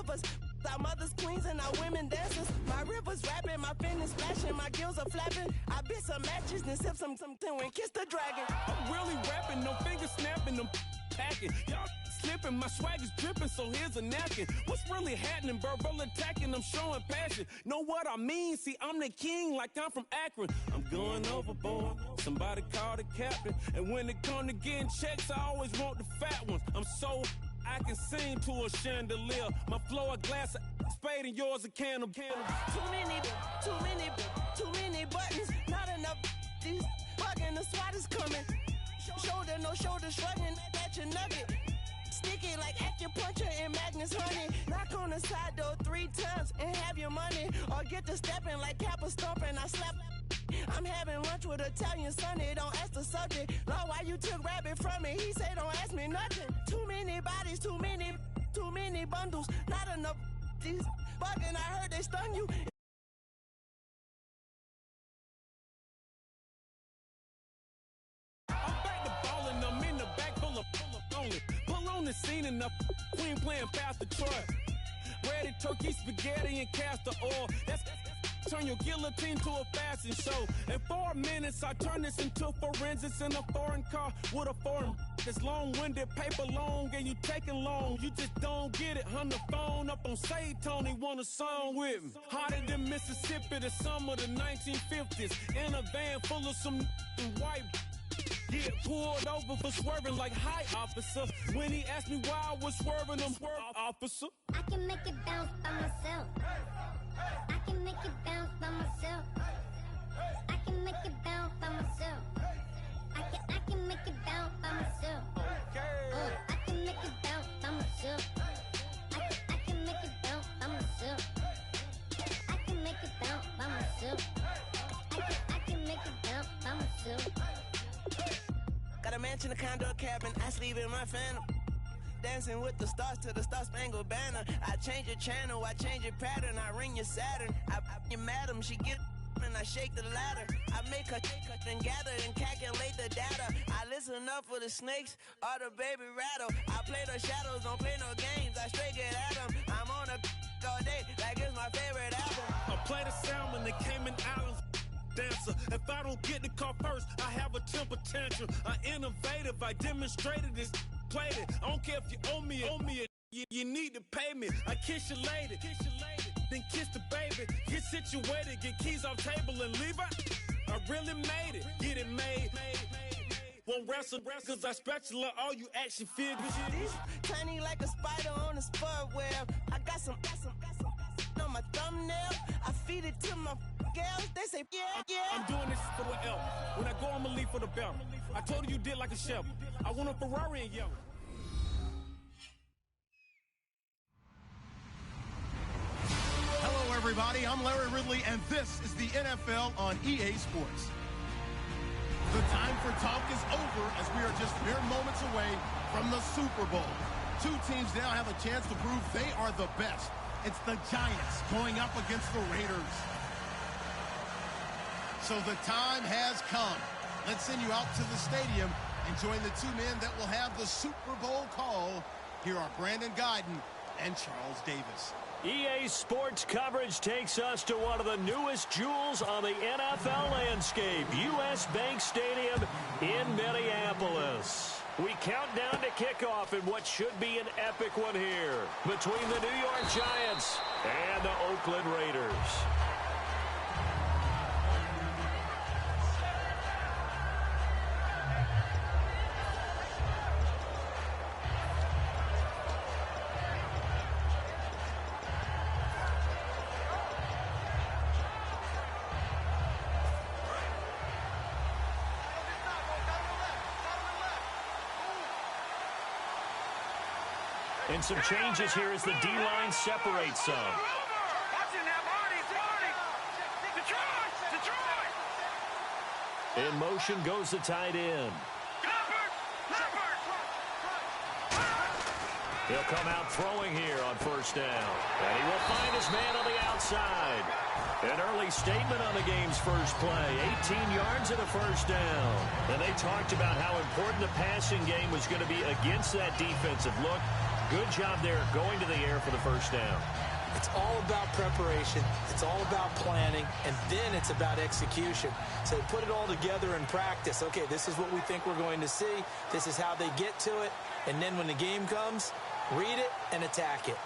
rivers. Our mothers queens and our women dancers. My rivers rapping, my fingers splashing, my gills are flapping. I bit some matches and sip some and kiss the dragon. I'm really rapping, no fingers snapping, I'm packing. Y'all slipping, my swag is dripping, so here's a napkin. What's really happening? Verbal attacking, I'm showing passion. Know what I mean? See, I'm the king like I'm from Akron. I'm going overboard, somebody call the captain. And when it come to getting checks, I always want the fat ones. I'm so I can sing to a chandelier. My flow a glass of spade and yours a can of candle. Too many buttons, not enough. These bugging, the SWAT is coming. Shoulder, no shoulder shrugging at your nugget. Sticky like acupuncture and Magnus honey. Knock on the side door 3 times and have your money. Or get to stepping like Kappa stomping. I slap. I'm having lunch with Italian Sonny. Don't ask the subject. Lord, why you took rabbit from me? He said don't ask me nothing. Too many bodies, too many bundles. Not enough. These bugging, I heard they stung you. I'm back to ballin', I'm in the back full of lonely. Pull on the scene and the queen playing Pastor Troy. Ready turkey, spaghetti, and castor oil. That's turn your guillotine to a fashion show. In 4 minutes, I turn this into forensics in a foreign car with a foreign. It's long-winded, paper long, and you taking long. You just don't get it. On the phone up on Say Tony, want a song with me. Hotter than Mississippi, the summer of the 1950s. In a van full of some white. Get pulled over for swerving like hi, officer. When he asked me why I was swerving, I'm swerve, officer. I can make it bounce by myself. I can make it bounce by myself. I can make it bounce by myself. I can make it bounce by myself. I can make it bounce by myself. I can make it bounce by myself. I can make it bounce by myself. I can make it bounce by myself. Got a mansion, a condo, a cabin, I sleep in my phantom. Dancing with the stars to the Star-Spangled Banner. I change your channel, I change your pattern, I ring your Saturn. I your madam, she get and I shake the ladder. I make her and gather and calculate the data. I listen up for the snakes or the baby rattle. I play the shadows, don't play no games, I straight get at them. I'm on a all day like it's my favorite album. I play the salmon, the Cayman Islands dancer. If I don't get the car first, I have a temper tantrum. I'm innovative, I demonstrated this, played it. I don't care if you owe me it. You need to pay me. I kiss your lady, then kiss the baby. Get situated, get keys off table and leave her. I really made it, get it made. Won't wrestle, cause I spatula all you action figures. Tiny like a spider on a spud web. I got some on my thumbnail. I feed it to my girls. They say, yeah. I'm doing this for the L. When I go, I'ma leave for the belt. I told you did like a Chevy. I want a Ferrari and yellow. Hello, everybody. I'm Larry Ridley, and this is the NFL on EA Sports. The time for talk is over as we are just mere moments away from the Super Bowl. 2 teams now have a chance to prove they are the best. It's the Giants going up against the Raiders. So the time has come. Let's send you out to the stadium and join the 2 men that will have the Super Bowl call. Here are Brandon Guyton and Charles Davis. EA Sports coverage takes us to one of the newest jewels on the NFL landscape, US Bank Stadium in Minneapolis. We count down to kickoff in what should be an epic one here between the New York Giants and the Oakland Raiders. And some changes here as the D-line separates some. In motion goes the tight end. He'll come out throwing here on first down. And he will find his man on the outside. An early statement on the game's first play. 18 yards and a first down. And they talked about how important the passing game was going to be against that defensive look. Good job there going to the air for the first down. It's all about preparation. It's all about planning, and then it's about execution. So put it all together in practice. Okay, this is what we think we're going to see. This is how they get to it. And then when the game comes, read it and attack it.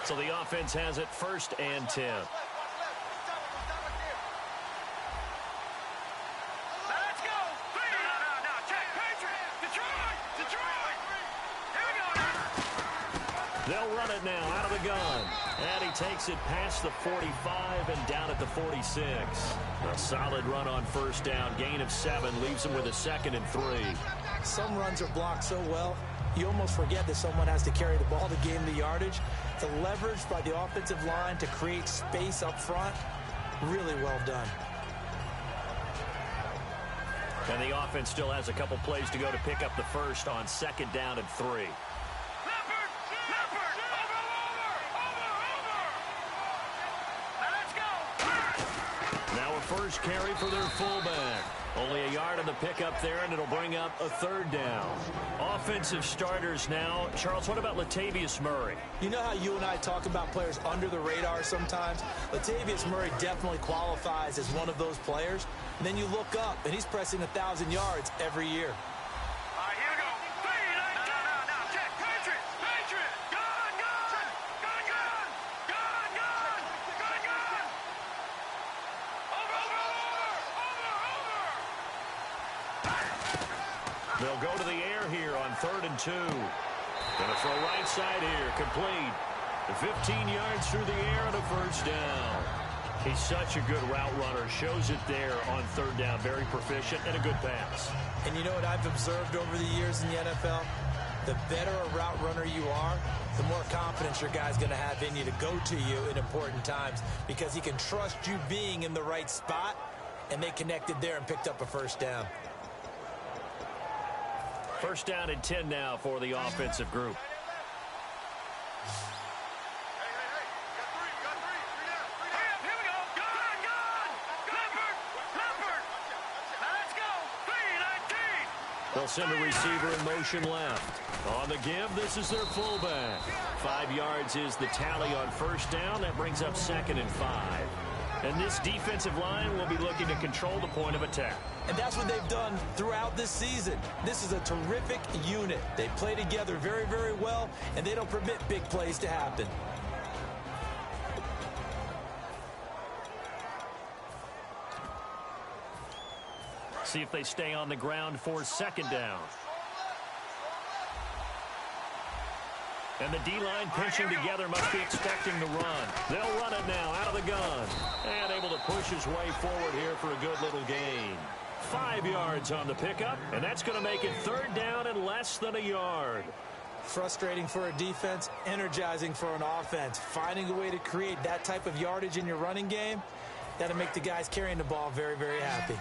So the offense has it 1st and 10. They'll run it now out of the gun. And he takes it past the 45 and down at the 46. A solid run on first down. Gain of 7 leaves him with a 2nd and 3. Some runs are blocked so well, you almost forget that someone has to carry the ball to gain the yardage. The leverage by the offensive line to create space up front, really well done. And the offense still has a couple plays to go to pick up the first on 2nd down and 3. First carry for their fullback. Only a yard on the pickup there, and it'll bring up a 3rd down. Offensive starters now. Charles, what about Latavius Murray? You know how you and I talk about players under the radar sometimes? Latavius Murray definitely qualifies as one of those players. And then you look up, and he's pressing 1,000 yards every year. They'll go to the air here on 3rd and 2. Gonna throw right side here, complete. 15 yards through the air and a first down. He's such a good route runner. Shows it there on 3rd down. Very proficient and a good pass. And you know what I've observed over the years in the NFL? The better a route runner you are, the more confidence your guy's going to have in you to go to you in important times, because he can trust you being in the right spot, and they connected there and picked up a first down. 1st down and 10 now for the offensive group. They'll send a receiver in motion left. On the give, this is their fullback. 5 yards is the tally on first down. That brings up 2nd and 5. And this defensive line will be looking to control the point of attack. And that's what they've done throughout this season. This is a terrific unit. They play together very, very well, and they don't permit big plays to happen. See if they stay on the ground for 2nd down. And the D-line pinching together must be expecting the run. They'll run it now out of the gun. And able to push his way forward here for a good little gain. 5 yards on the pickup, and that's going to make it 3rd down and less than a yard. Frustrating for a defense, energizing for an offense. Finding a way to create that type of yardage in your running game, that'll make the guys carrying the ball very, very happy.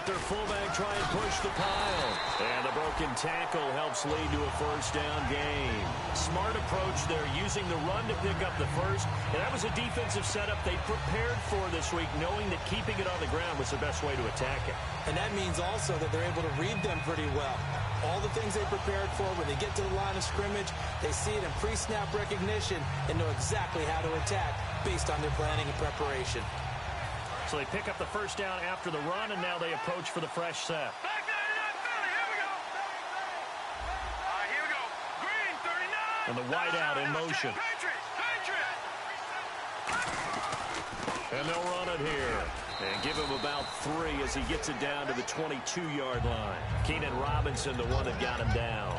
Their fullback try and push the pile. And the broken tackle helps lead to a first down gain. Smart approach there, using the run to pick up the first. And that was a defensive setup they prepared for this week, knowing that keeping it on the ground was the best way to attack it. And that means also that they're able to read them pretty well. All the things they prepared for, when they get to the line of scrimmage, they see it in pre-snap recognition and know exactly how to attack based on their planning and preparation. So they pick up the first down after the run, and now they approach for the fresh set. And the wideout in motion. And they'll run it here. And give him about 3 as he gets it down to the 22-yard line. Keenan Robinson, the one that got him down.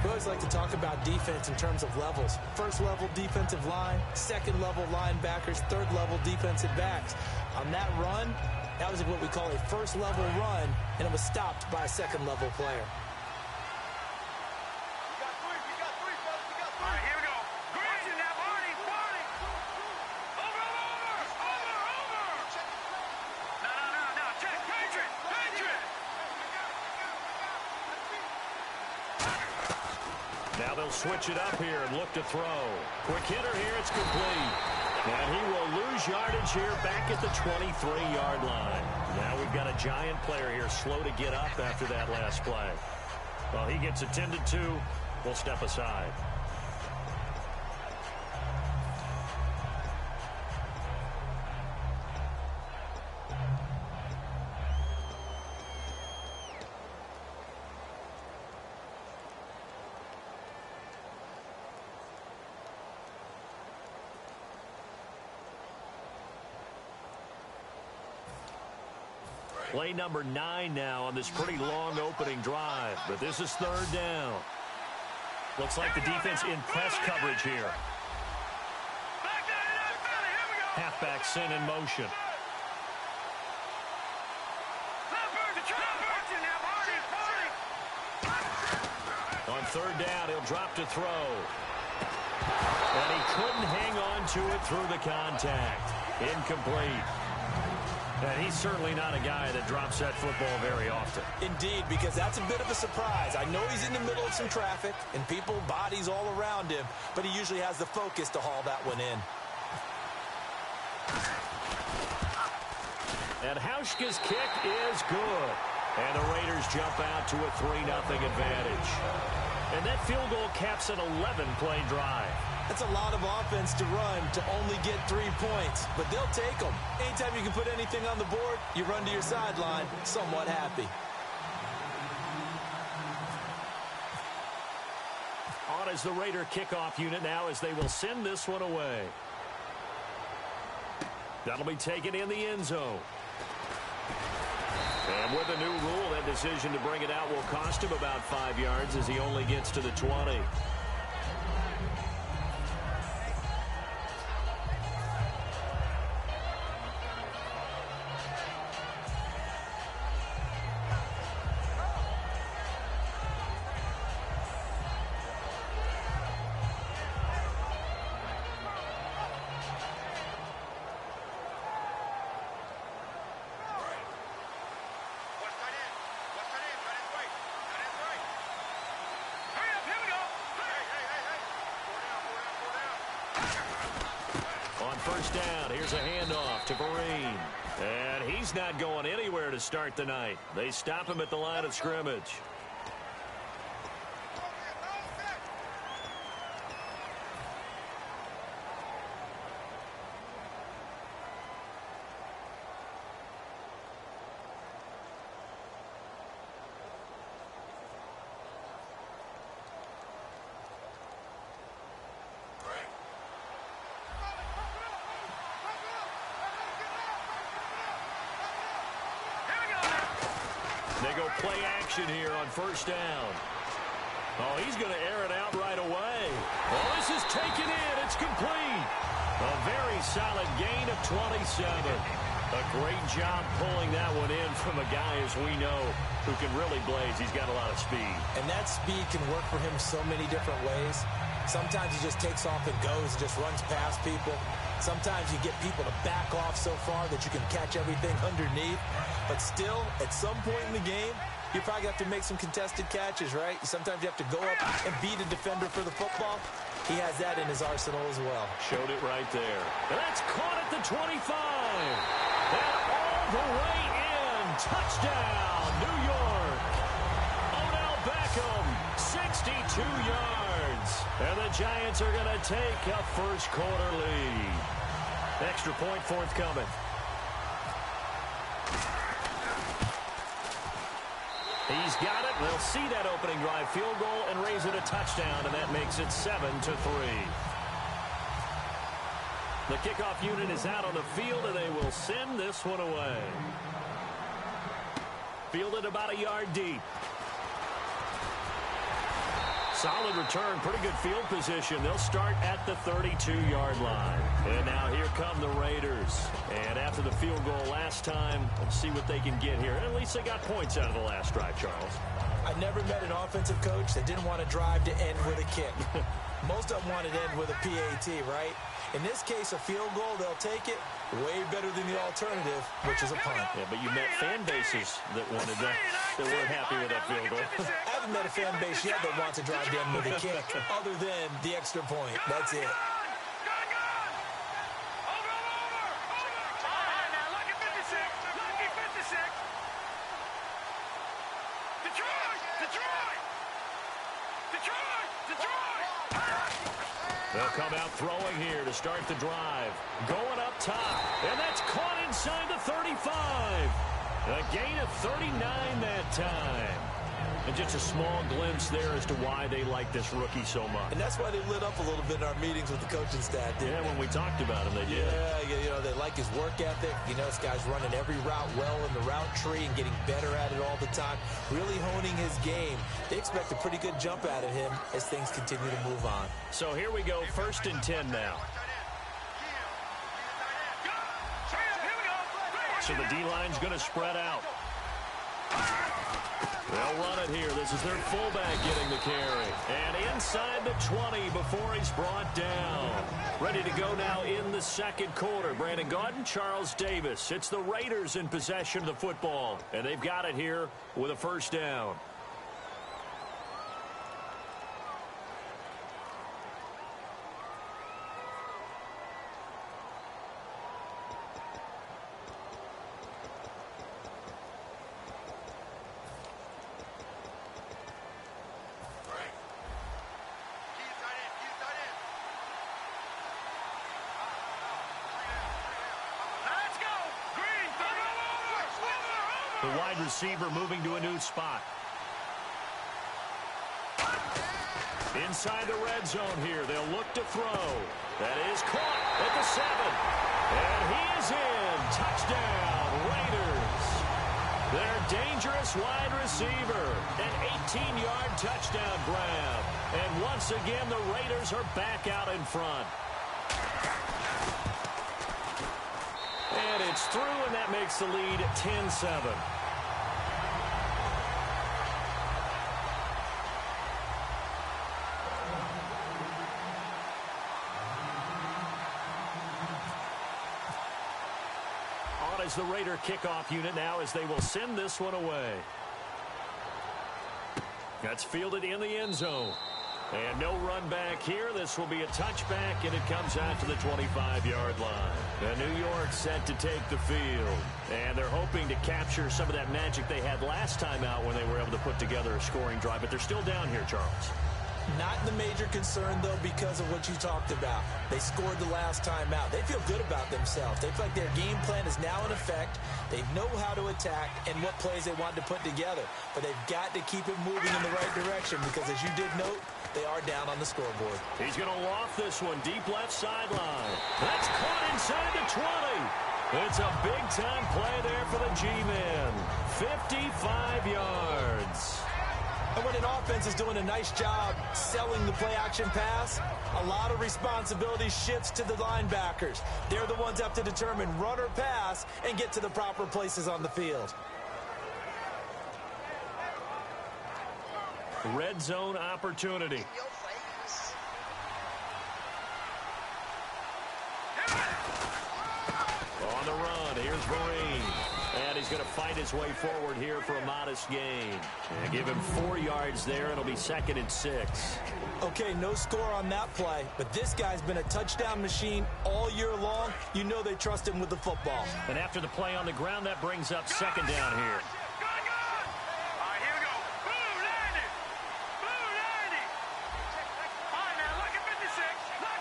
We always like to talk about defense in terms of levels. First level defensive line, second level linebackers, third level defensive backs. On that run, that was what we call a first level run, and it was stopped by a second level player. They'll switch it up here and look to throw. Quick hitter here. It's complete. And he will lose yardage here back at the 23-yard line. Now we've got a giant player here slow to get up after that last play. Well, he gets attended to. We'll step aside. Play number 9 now on this pretty long opening drive. But this is third down. Looks like the defense in press coverage here. Halfback sent in motion. On third down, he'll drop to throw. And he couldn't hang on to it through the contact. Incomplete. And he's certainly not a guy that drops that football very often. Indeed, because that's a bit of a surprise. I know he's in the middle of some traffic and people, bodies all around him, but he usually has the focus to haul that one in. And Hauschka's kick is good. And the Raiders jump out to a 3-0 advantage. And that field goal caps an 11-play drive. That's a lot of offense to run to only get 3 points, but they'll take them. Anytime you can put anything on the board, you run to your sideline somewhat happy. On as the Raider kickoff unit now as they will send this one away. That'll be taken in the end zone. And with the new rule, that decision to bring it out will cost him about 5 yards as he only gets to the 20. First down, here's a handoff to Vereen. And he's not going anywhere to start the night. They stop him at the line of scrimmage. They go play action here on first down. Oh, he's going to air it out right away. Oh, this is taken in. It's complete. A very solid gain of 27. A great job pulling that one in from a guy, as we know, who can really blaze. He's got a lot of speed. And that speed can work for him so many different ways. Sometimes he just takes off and goes and just runs past people. Sometimes you get people to back off so far that you can catch everything underneath. But still, at some point in the game, you probably have to make some contested catches, right? Sometimes you have to go up and beat a defender for the football. He has that in his arsenal as well. Showed it right there. And that's caught at the 25. And all the way in. Touchdown, New York. Odell Beckham, 62 yards. And the Giants are going to take a first quarter lead. Extra point forthcoming. He's got it. They'll see that opening drive field goal and raise it a touchdown, and that makes it 7-3. The kickoff unit is out on the field, and they will send this one away. Fielded about a yard deep. Solid return, pretty good field position. They'll start at the 32-yard line. And now here come the Raiders. And after the field goal last time, let's see what they can get here. At least they got points out of the last drive, Charles. I never met an offensive coach that didn't want to drive to end with a kick. Most of them want it end with a PAT, right? In this case, a field goal, they'll take it. Way better than the alternative, which is a punt. Yeah, but you met fan bases that wanted that, that weren't happy with that field goal. I haven't met a fan base yet that wants to drive down with a kick, other than the extra point. That's it. They'll come out throwing here to start the drive. Going up top, and that's caught inside the 35. A gain of 39 that time. And just a small glimpse there as to why they like this rookie so much. And that's why they lit up a little bit in our meetings with the coaching staff. Yeah, when we talked about him, they did. Yeah, you know, they like his work ethic. You know, this guy's running every route well in the route tree and getting better at it all the time. Really honing his game. They expect a pretty good jump out of him as things continue to move on. So here we go, 1st and 10 now. So the D-line's going to spread out. They'll run it here. This is their fullback getting the carry. And inside the 20 before he's brought down. Ready to go now in the second quarter. Brandon Gaudin, Charles Davis. It's the Raiders in possession of the football. And they've got it here with a 1st down. The wide receiver moving to a new spot. Inside the red zone here. They'll look to throw. That is caught at the 7. And he is in. Touchdown, Raiders. Their dangerous wide receiver. An 18-yard touchdown grab. And once again, the Raiders are back out in front. And it's through, and that makes the lead 10-7. On is the Raider kickoff unit now as they will send this one away. That's fielded in the end zone. And no run back here. This will be a touchback, and it comes out to the 25-yard line. New York set to take the field. And they're hoping to capture some of that magic they had last time out when they were able to put together a scoring drive. But they're still down here, Charles. Not the major concern, though, because of what you talked about. They scored the last time out. They feel good about themselves. They feel like their game plan is now in effect. They know how to attack and what plays they want to put together. But they've got to keep it moving in the right direction because, as you did note, they are down on the scoreboard. He's going to loft this one deep left sideline. That's caught inside the 20. It's a big-time play there for the G-men. 55 yards. And when an offense is doing a nice job selling the play-action pass, a lot of responsibility shifts to the linebackers. They're the ones that have to determine run or pass and get to the proper places on the field. Red zone opportunity. On the run, here's Marine. And he's going to fight his way forward here for a modest gain. And give him 4 yards there. It'll be 2nd and 6. Okay, no score on that play, but this guy's been a touchdown machine all year long. You know they trust him with the football. And after the play on the ground, that brings up 2nd down here.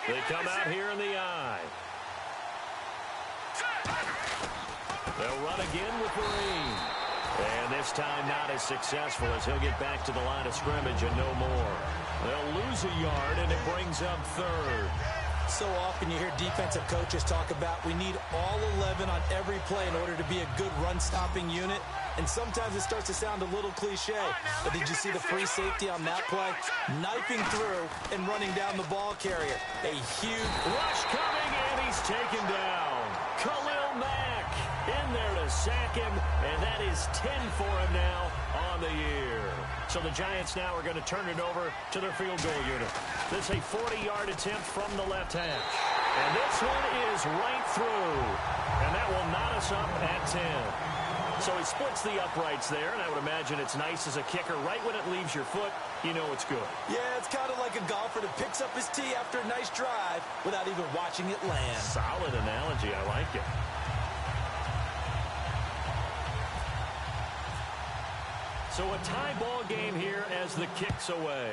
They come out here in the eye. They'll run again with Marine. And this time not as successful as he'll get back to the line of scrimmage and no more. They'll lose a yard, and it brings up 3rd. So often you hear defensive coaches talk about we need all 11 on every play in order to be a good run-stopping unit. And sometimes it starts to sound a little cliche. But did you see the free safety on that play? Knifing through and running down the ball carrier. A huge rush coming, and he's taken down. Khalil Mack in there to to sack him, and that is 10 for him now on the year. So the Giants now are going to turn it over to their field goal unit. This is a 40-yard attempt from the left hash. And this one is right through. And that will knot us up at 10. So he splits the uprights there, and I would imagine it's nice as a kicker. Right when it leaves your foot, you know it's good. Yeah, it's kind of like a golfer that picks up his tee after a nice drive without even watching it land. Solid analogy. I like it. So a tie ball game here as the kick's away.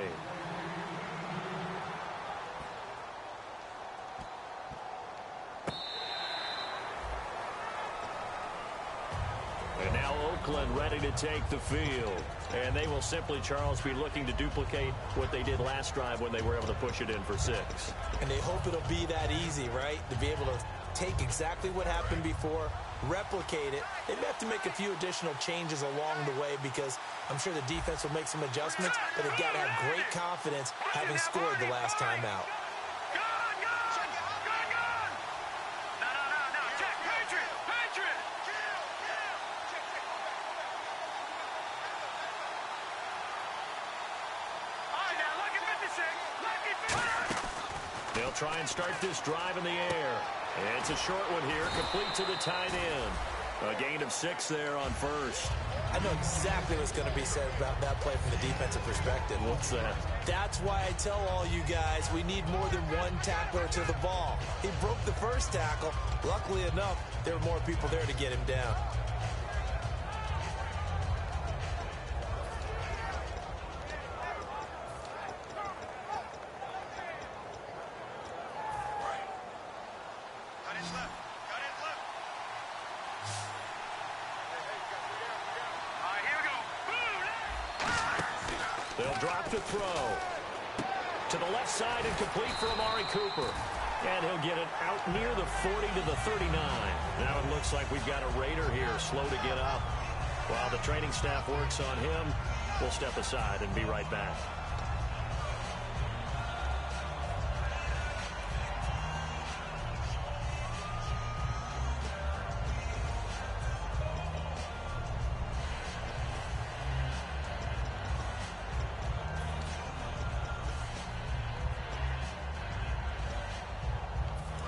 And now Oakland ready to take the field. And they will simply, Charles, be looking to duplicate what they did last drive when they were able to push it in for 6. And they hope it'll be that easy, right? To be able to take exactly what happened before, replicate it. They may have to make a few additional changes along the way because I'm sure the defense will make some adjustments, but they've got to have great confidence having scored the last time out. They'll try and start this drive in the air. And it's a short one here, complete to the tight end. A gain of 6 there on first. I know exactly what's going to be said about that play from the defensive perspective. What's that? That's why I tell all you guys we need more than one tackler to the ball. He broke the first tackle. Luckily enough, there were more people there to get him down. They'll drop to throw. To the left side and complete for Amari Cooper. And he'll get it out near the 40 to the 39. Now it looks like we've got a Raider here, slow to get up. While the training staff works on him, we'll step aside and be right back.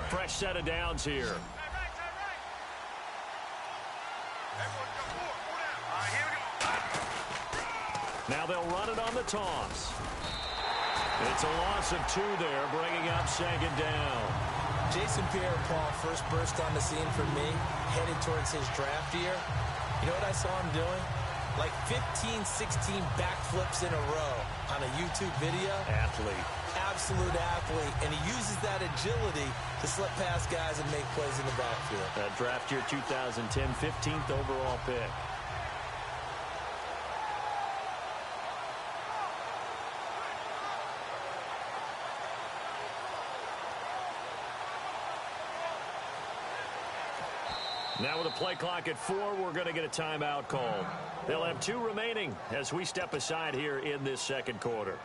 Fresh set of downs here. Now they'll run it on the toss. It's a loss of 2 there, bringing up 2nd down. Jason Pierre-Paul first burst on the scene for me, headed towards his draft year. You know what I saw him doing? Like 15, 16 backflips in a row on a YouTube video. Athlete. Absolute athlete, and he uses that agility to slip past guys and make plays in the backfield. That draft year 2010, 15th overall pick. Now with a play clock at 4, we're going to get a timeout called. They'll have 2 remaining as we step aside here in this second quarter.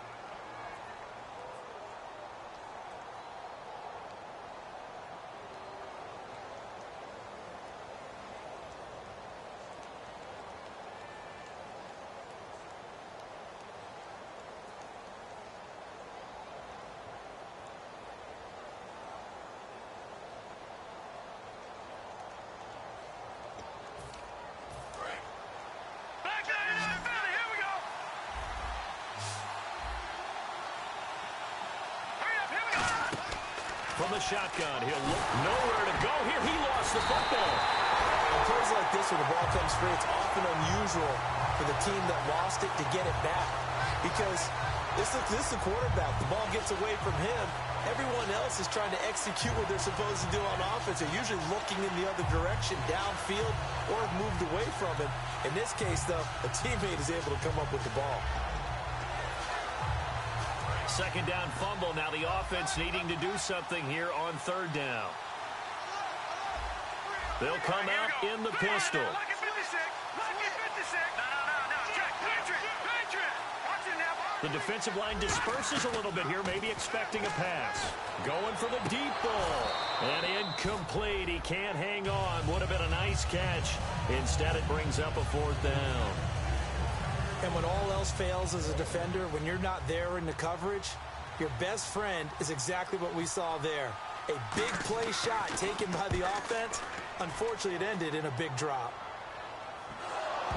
From the shotgun, he'll look nowhere to go here. He lost the football. In plays like this, when the ball comes free, it's often unusual for the team that lost it to get it back. Because this is the quarterback. The ball gets away from him. Everyone else is trying to execute what they're supposed to do on offense. They're usually looking in the other direction, downfield, or moved away from him. In this case, though, a teammate is able to come up with the ball. Second down fumble. Now the offense needing to do something here on 3rd down. They'll come out in the pistol. The defensive line disperses a little bit here, maybe expecting a pass. Going for the deep ball. And incomplete. He can't hang on. Would have been a nice nice catch. Instead, it brings up a fourth down. And when all else fails as a defender, when you're not there in the coverage, your best friend is exactly what we saw there. A big play shot taken by the offense. Unfortunately, it ended in a big drop.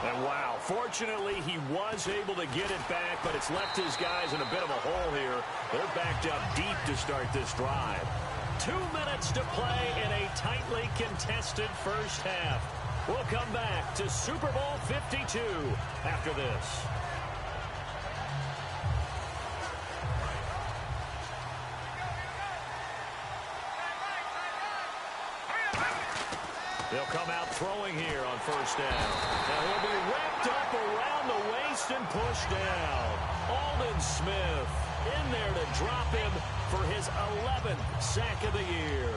And wow, fortunately, he was able to get it back, but it's left his guys in a bit of a hole here. They're backed up deep to start this drive. 2 minutes to play in a tightly contested first half. We'll come back to Super Bowl 52 after this. They'll come out throwing here on first down. Now he'll be wrapped up around the waist and pushed down. Aldon Smith in there to drop him for his 11th sack of the year.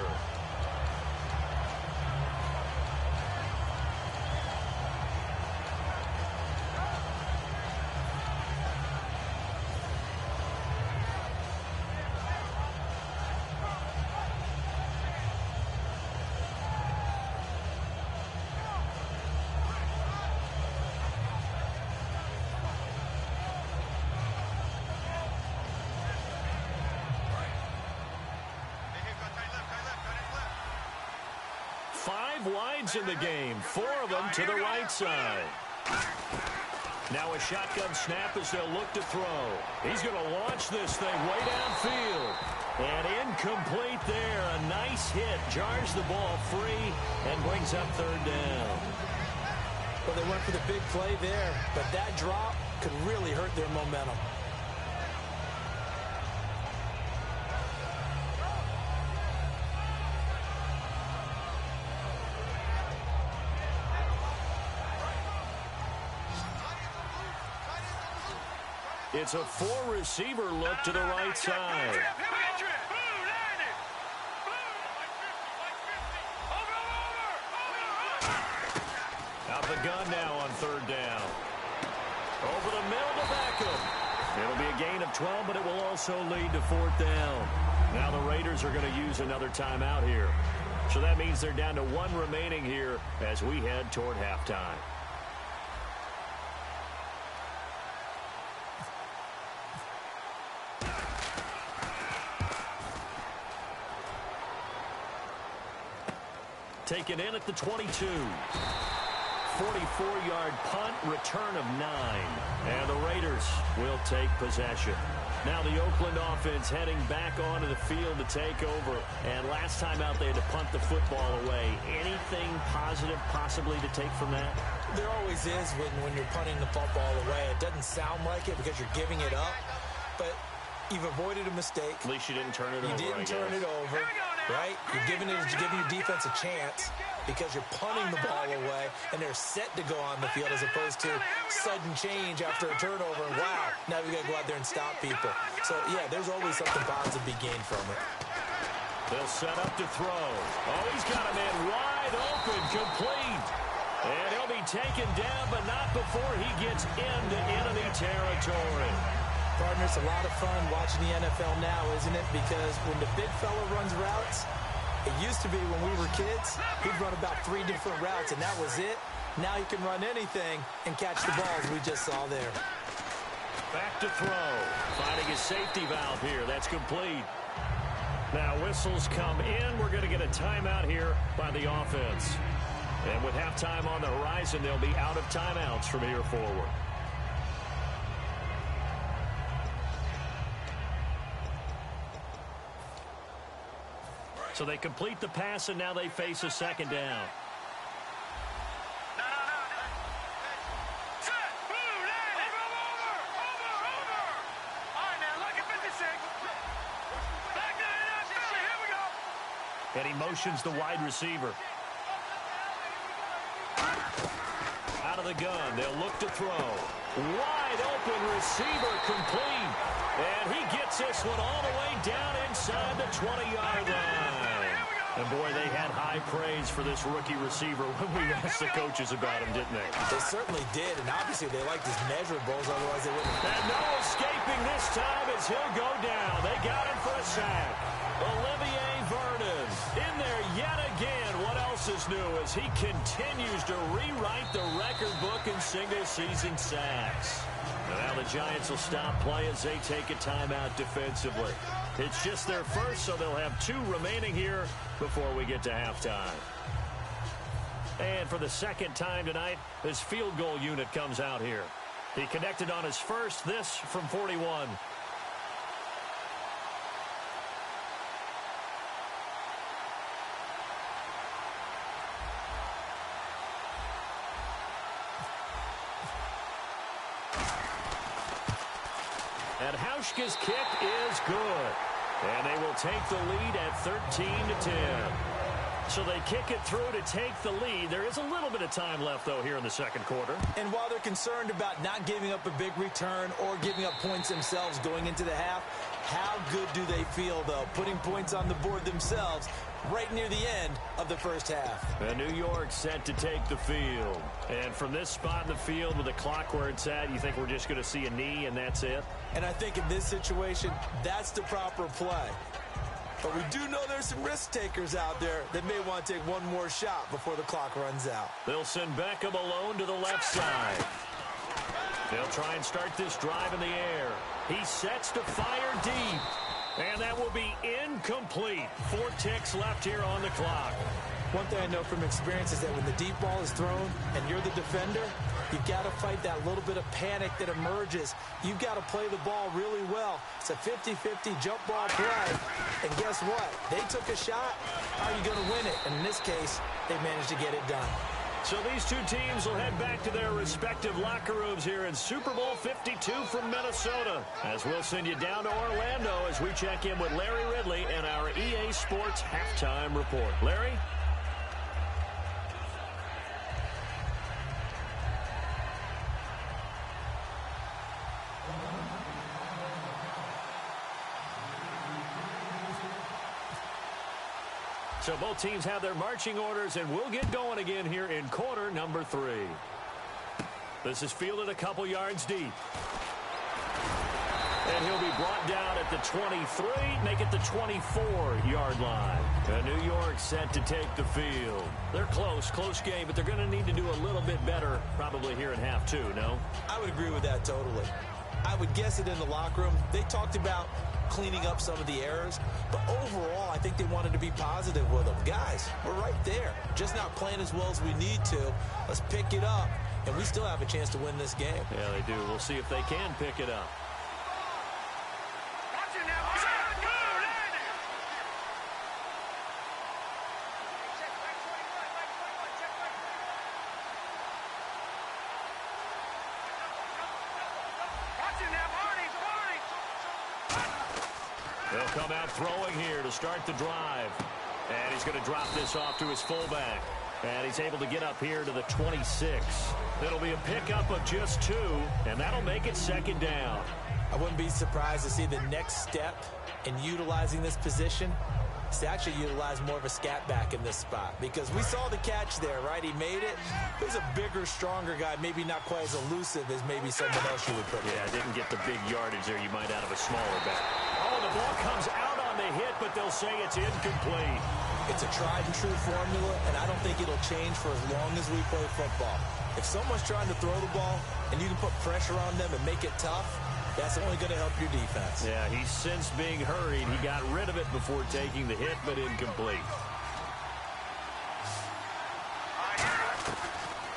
Wides in the game, 4 of them to the right side. Now a shotgun snap as they'll look to throw. He's going to launch this thing way downfield. And incomplete there. A nice hit. Jars the ball free and brings up third down. Well, they went for the big play there, but that drop could really hurt their momentum. It's a 4-receiver look to the right side. Out the gun now on third down. Over the middle to Beckham. It'll be a gain of 12, but it will also lead to fourth down. Now the Raiders are going to use another timeout here. So that means they're down to 1 remaining here as we head toward halftime. Taken in at the 22. 44-yard punt, return of 9. And the Raiders will take possession. Now the Oakland offense heading back onto the field to take over. And last time out they had to punt the football away. Anything positive possibly to take from that? There always is when you're punting the football away. It doesn't sound like it because you're giving it up. But you've avoided a mistake. At least you didn't turn it over. You didn't turn it over. Right? You're giving your defense a chance because you're punting the ball away and they're set to go on the field as opposed to sudden change after a turnover. And wow, now we got to go out there and stop people. So, yeah, there's always something positive to be gained from it. They'll set up to throw. Oh, he's got a man wide open, complete. And he'll be taken down, but not before he gets into enemy territory. Partner, it's a lot of fun watching the NFL now, isn't it? Because when the big fella runs routes, it used to be when we were kids, he'd run about 3 different routes, and that was it. Now he can run anything and catch the balls we just saw there. Back to throw. Finding his safety valve here. That's complete. Now whistles come in. We're going to get a timeout here by the offense. And with halftime on the horizon, they'll be out of timeouts from here forward. So they complete the pass, and now they face a second down. And he motions the wide receiver. Out of the gun, they'll look to throw. Wide open receiver complete. And he gets this one all the way down inside the 20-yard line. And, boy, they had high praise for this rookie receiver when we asked the coaches about him, didn't they? They certainly did, and obviously they liked his measurables, otherwise they wouldn't. And no escaping this time as he'll go down. They got him for a sack. Olivier Vernon in there yet again. What else else is new as he continues to rewrite the record book in single-season sacks. Now the Giants will stop play as they take a timeout defensively. It's just their first, so they'll have 2 remaining here before we get to halftime. And for the second time tonight, this field goal unit comes out here. He connected on his first, this from 41. And Hauschka's kick is good. And they will take the lead at 13-10. So they kick it through to take the lead. There is a little bit of time left, though, here in the second quarter. And while they're concerned about not giving up a big return or giving up points themselves going into the half, how good do they feel, though, putting points on the board themselves right near the end of the first half? And New York set to take the field. And from this spot in the field with the clock where it's at, you think we're just going to see a knee and that's it? And I think in this situation, that's the proper play. But we do know there's some risk takers out there that may want to take one more shot before the clock runs out. They'll send Beckham alone to the left side. They'll try and start this drive in the air. He sets to fire deep. And that will be incomplete. 4 ticks left here on the clock. One thing I know from experience is that when the deep ball is thrown and you're the defender, you've got to fight that little bit of panic that emerges. You've got to play the ball really well. It's a 50-50 jump ball play. And guess what? They took a shot. How are you going to win it? And in this case, they managed to get it done. So these 2 teams will head back to their respective locker rooms here in Super Bowl 52 from Minnesota. As we'll send you down to Orlando as we check in with Larry Ridley and our EA Sports Halftime Report. Larry? So both teams have their marching orders, and we'll get going again here in quarter number 3. This is fielded a couple yards deep. And he'll be brought down at the 23, make it the 24-yard line. And New York set to take the field. They're close game, but they're going to need to do a little bit better probably here in half 2, no? I would agree with that totally. I would guess it in the locker room. They talked about cleaning up some of the errors, but overall, I think they wanted to be positive with them. Guys, we're right there. Just not playing as well as we need to. Let's pick it up, and we still have a chance to win this game. Yeah, they do. We'll see if they can pick it up. They'll come out throwing here to start the drive. And he's going to drop this off to his fullback. And he's able to get up here to the 26. It'll be a pickup of just 2, and that'll make it second down. I wouldn't be surprised to see the next step in utilizing this position is to actually utilize more of a scat back in this spot. Because we saw the catch there, right? He made it. He was a bigger, stronger guy, maybe not quite as elusive as maybe someone else you would put in. Yeah, didn't get the big yardage there you might out of a smaller back. Oh, the ball comes out on the hit, but they'll say it's incomplete. It's a tried-and-true formula, and I don't think it'll change for as long as we play football. If someone's trying to throw the ball and you can put pressure on them and make it tough, that's only going to help your defense. Yeah, he's since being hurried. He got rid of it before taking the hit, but incomplete.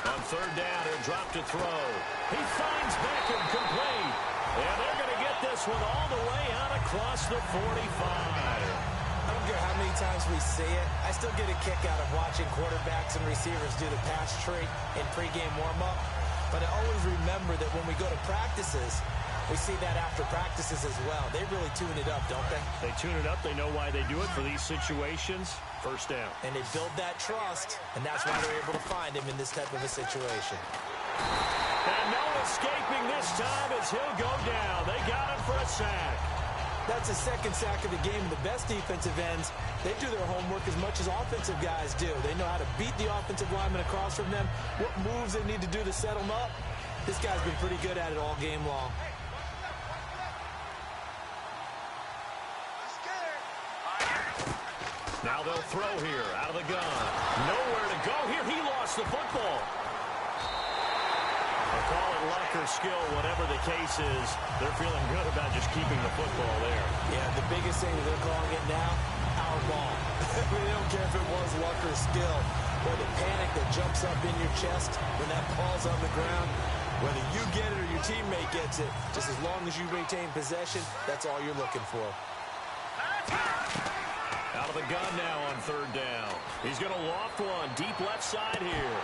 On third down, he'll drop to throw. He finds Beckham complete. And they're going to get this one all the way out across the 45. I don't care how many times we see it. I still get a kick out of watching quarterbacks and receivers do the pass tree in pregame warm-up. But I always remember that when we go to practices, we see that after practices as well. They really tune it up, don't they? They tune it up. They know why they do it for these situations. First down. And they build that trust, and that's why they're able to find him in this type of a situation. And no escaping this time as he'll go down. They got him for a sack. That's a second sack of the game. The best defensive ends, they do their homework as much as offensive guys do. They know how to beat the offensive lineman across from them, what moves they need to do to set them up. This guy's been pretty good at it all game long. Now Now they'll throw here out of the gun. Nowhere to go here. He lost the football. I'll call it luck or skill, whatever the case is. They're feeling good about just keeping the football there. Yeah, the biggest thing that they're calling it now, our ball. I mean, they don't care if it was luck or skill. Or the panic that jumps up in your chest when that ball's on the ground. Whether you get it or your teammate gets it, just as long as you retain possession, that's all you're looking for. Out of the gun now on third down. He's going to loft one deep left side here.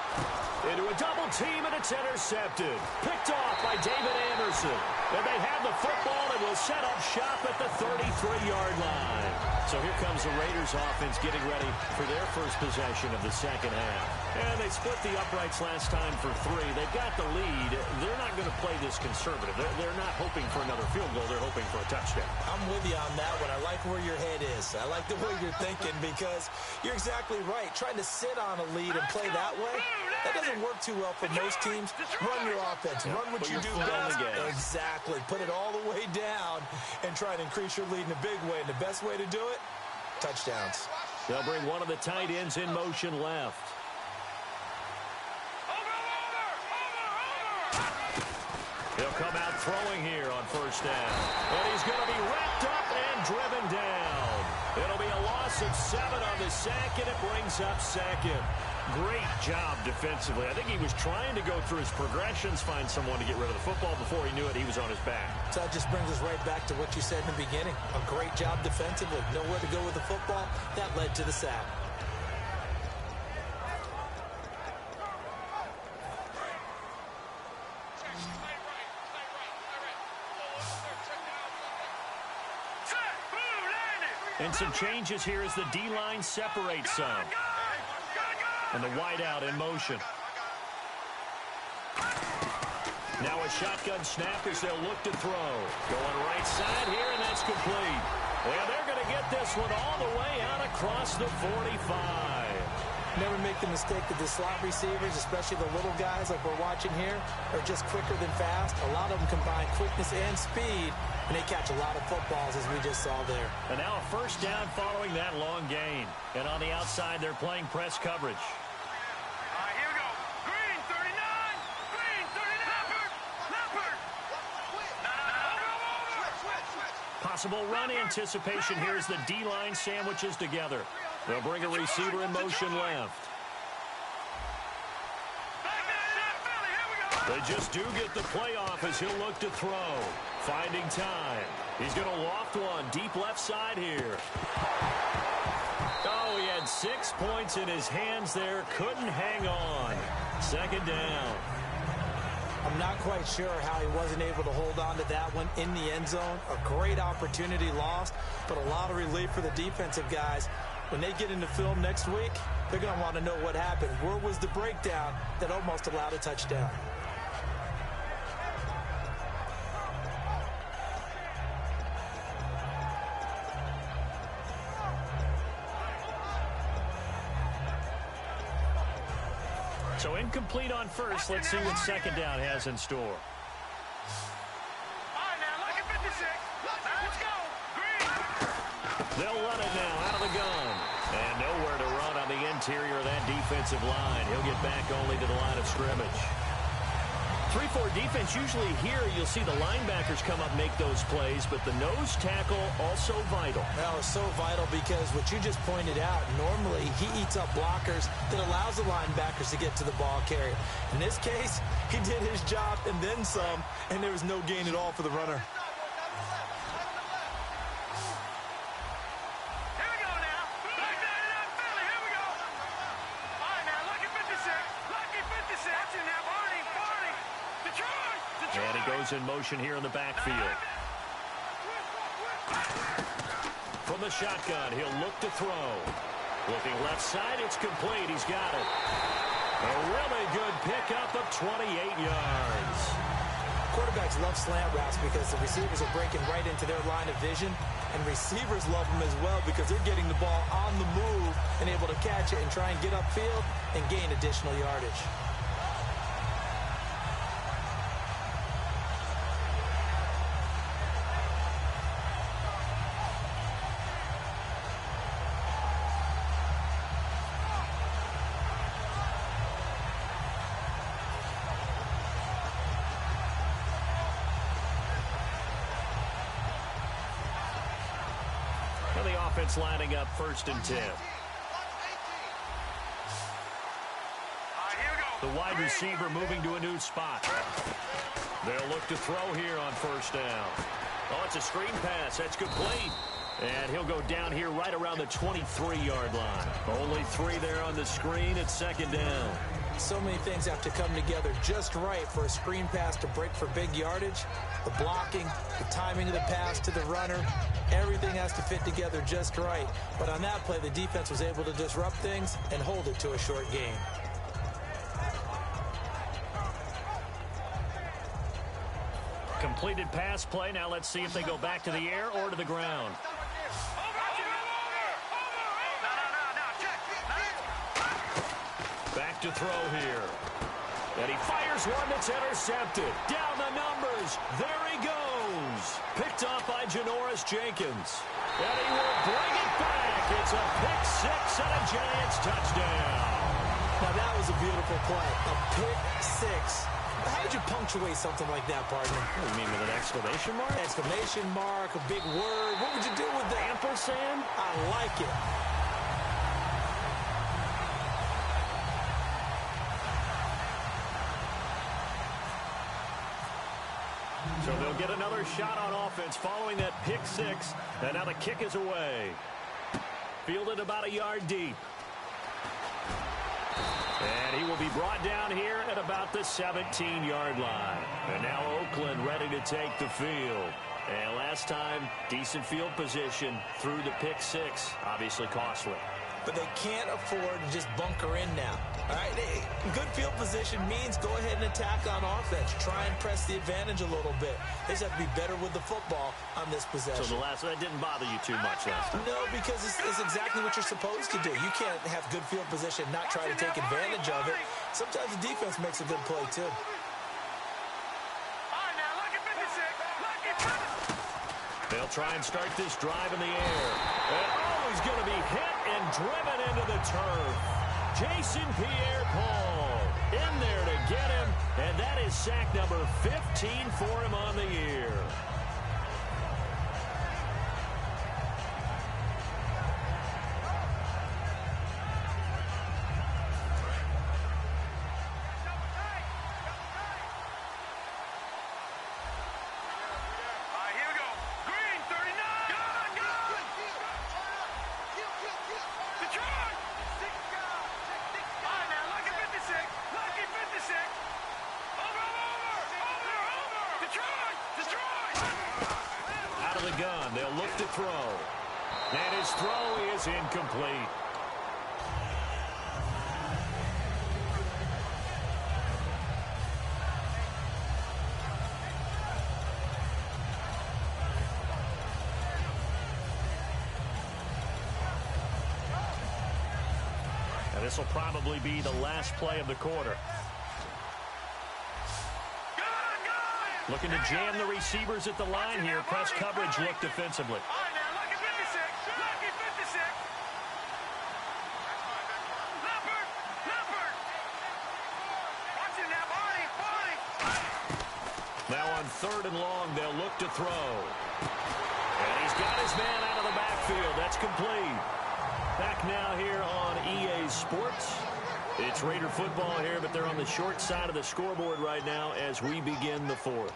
Into a double team, and it's intercepted. Picked off by David Anderson. And they have the football and will set up shop at the 33-yard line. So here comes the Raiders offense getting ready for their first possession of the second half. And they split the uprights last time for 3. They've got the lead. They're not going to play this conservative. They're not hoping for another field goal. They're hoping for a touchdown. I'm with you on that one. I like where your head is. I like the way you're thinking because you're exactly right. Trying to sit on a lead and play that way, that doesn't work too well for most teams. Run your offense. Run what you do best. Exactly. Put it all the way down and try to increase your lead in a big way. And the best way to do it, touchdowns. They'll bring one of the tight ends in motion left. He'll come out throwing here on first down. And he's going to be wrapped up and driven down. It'll be a loss of 7 on the sack, and it brings up second. Great job defensively. I think he was trying to go through his progressions, find someone to get rid of the football. Before he knew it, he was on his back. So that just brings us right back to what you said in the beginning. A great job defensively. Nowhere to go with the football. That led to the sack. And some changes here as the D-line separates some. And the wideout in motion. Now a shotgun snap as they'll look to throw. Going right side here, and that's complete. Well, they're going to get this one all the way out across the 45. Never make the mistake that the slot receivers, especially the little guys like we're watching here, are just quicker than fast. A lot of them combine quickness and speed, and they catch a lot of footballs, as we just saw there. And now a first down following that long gain. And on the outside, they're playing press coverage. Here we go. Green, 39. Green, 39. Possible run anticipation here as the D-line sandwiches together. They'll bring a receiver in motion left. They just do get the play off as he'll look to throw. Finding time. He's going to loft one deep left side here. Oh, he had 6 points in his hands there. Couldn't hang on. Second down. I'm not quite sure how he wasn't able to hold on to that one in the end zone. A great opportunity lost, but a lot of relief for the defensive guys. When they get into film next week, they're going to want to know what happened. Where was the breakdown that almost allowed a touchdown? So incomplete on first. Let's see what second down has in store. All right, now, look at 56. Let's go. Green. They'll run it now out of the gun. And nowhere to run on the interior of that defensive line. He'll get back only to the line of scrimmage. 3-4 defense, usually here you'll see the linebackers come up, make those plays, but the nose tackle also vital. That was so vital because what you just pointed out, normally he eats up blockers that allows the linebackers to get to the ball carrier. In this case, he did his job and then some, and there was no gain at all for the runner. And he goes in motion here in the backfield. From the shotgun, he'll look to throw. Looking left side, it's complete. He's got it. A really good pickup of 28 yards. Quarterbacks love slant routes because the receivers are breaking right into their line of vision, and receivers love them as well because they're getting the ball on the move and able to catch it and try and get upfield and gain additional yardage. defense lining up 1st and 10. The wide receiver moving to a new spot. They'll look to throw here on 1st down. Oh, it's a screen pass. That's complete. And he'll go down here right around the 23-yard line. Only 3 there on the screen at 2nd down. So many things have to come together just right for a screen pass to break for big yardage. The blocking, the timing of the pass to the runner, everything has to fit together just right. But on that play, the defense was able to disrupt things and hold it to a short gain. Completed pass play. Now let's see if they go back to the air or to the ground. Back to throw here. And he fires one that's intercepted. Down the numbers. There he goes. Picked off by Janoris Jenkins. And he will bring it back. It's a pick 6 and a Giants touchdown. Now that was a beautiful play. A pick 6. How would you punctuate something like that, partner? What do you mean, with an exclamation mark? Exclamation mark, a big word. What would you do with that? Ampersand? I like it. So they'll get another shot on offense following that pick 6. And now the kick is away. Fielded about a yard deep. And he will be brought down here at about the 17-yard line. And now Oakland ready to take the field. And last time, decent field position through the pick 6. Obviously costly. But they can't afford to just bunker in now. All right, good field position means go ahead and attack on offense. Try and press the advantage a little bit. They just have to be better with the football on this possession. So that didn't bother you too much last time? No, because it's exactly what you're supposed to do. You can't have good field position and not try to take advantage of it. Sometimes the defense makes a good play, too. They'll try and start this drive in the air. And he's going to be hit and driven into the turf. Jason Pierre-Paul in there to get him, and that is sack number 15 for him on the year. Gun. They'll look to throw. And his throw is incomplete. And this will probably be the last play of the quarter. Looking to jam the receivers at the line here. Press coverage look defensively. Now on 3rd and long, they'll look to throw. And he's got his man out of the backfield. That's complete. Back now here on EA Sports. It's Raider football here, but they're on the short side of the scoreboard right now as we begin the 4th.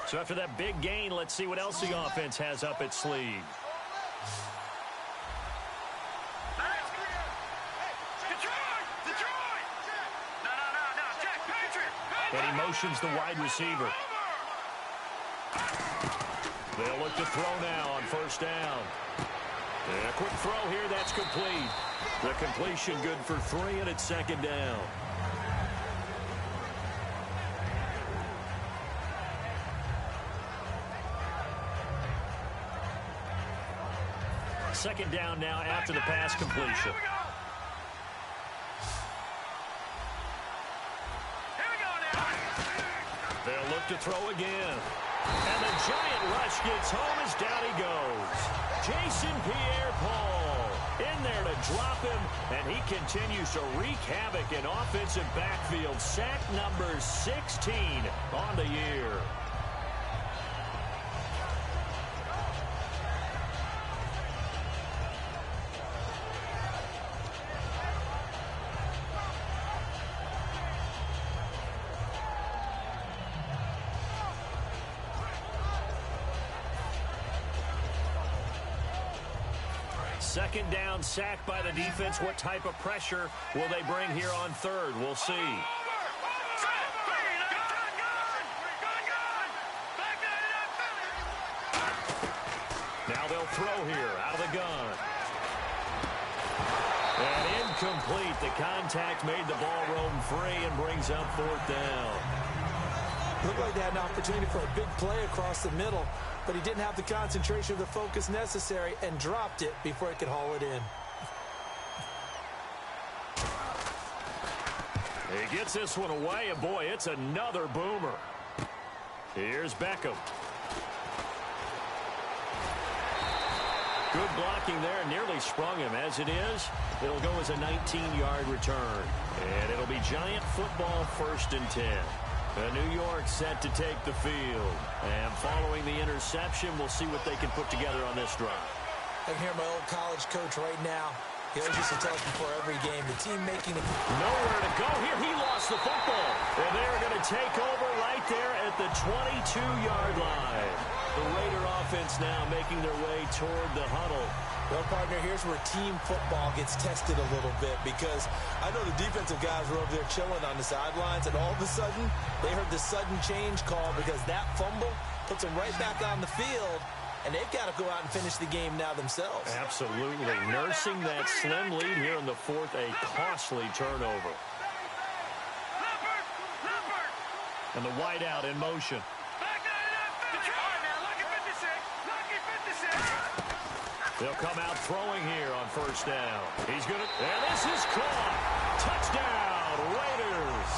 So after that big gain, let's see what else the offense has up its sleeve. And he motions the wide receiver. They'll look to throw now on 1st down. And a quick throw here, that's complete. The completion good for 3, and it's 2nd down. Second down now after the pass completion. They'll look to throw again. And the giant rush gets home as down he goes. Jason Pierre-Paul In there to drop him, and he continues to wreak havoc in offensive backfield. Sack number 16 on the year. Second down, sack by the defense. What type of pressure will they bring here on third? We'll see. Now they'll throw here out of the gun. And incomplete. The contact made the ball roam free and brings up fourth down. Looked like they had an opportunity for a big play across the middle, but he didn't have the concentration or the focus necessary and dropped it before he could haul it in. He gets this one away, and boy, it's another boomer. Here's Beckham. Good blocking there, nearly sprung him. As it is, it'll go as a 19-yard return. And it'll be Giant football, 1st and 10. New York set to take the field. And following the interception, we'll see what they can put together on this drive. I can hear my old college coach right now. He always used to tell us before every game, the team making it. Nowhere to go here. He lost the football. And they're going to take over right there at the 22-yard line. The Raider offense now making their way toward the huddle. Well, partner, here's where team football gets tested a little bit, because I know the defensive guys were over there chilling on the sidelines, and all of a sudden, they heard the sudden change call because that fumble puts them right back on the field, and they've got to go out and finish the game now themselves. Absolutely. Nursing that slim lead here in the fourth, a costly turnover. And the wideout in motion. They'll come out throwing here on 1st down. He's going to, and this is caught. Touchdown, Raiders.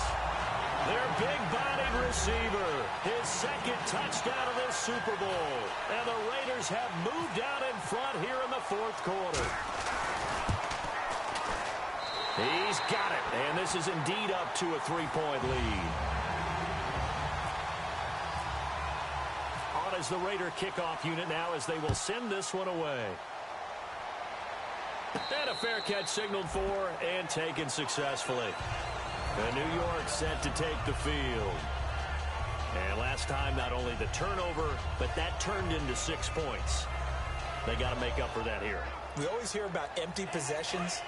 Their big-bodied receiver, his 2nd touchdown of this Super Bowl. And the Raiders have moved out in front here in the 4th quarter. He's got it, and this is indeed up to a 3-point lead. On is the Raider kickoff unit now as they will send this one away. And a fair catch signaled for and taken successfully. And New York set to take the field. And last time, not only the turnover, but that turned into 6 points. They got to make up for that here. We always hear about empty possessions,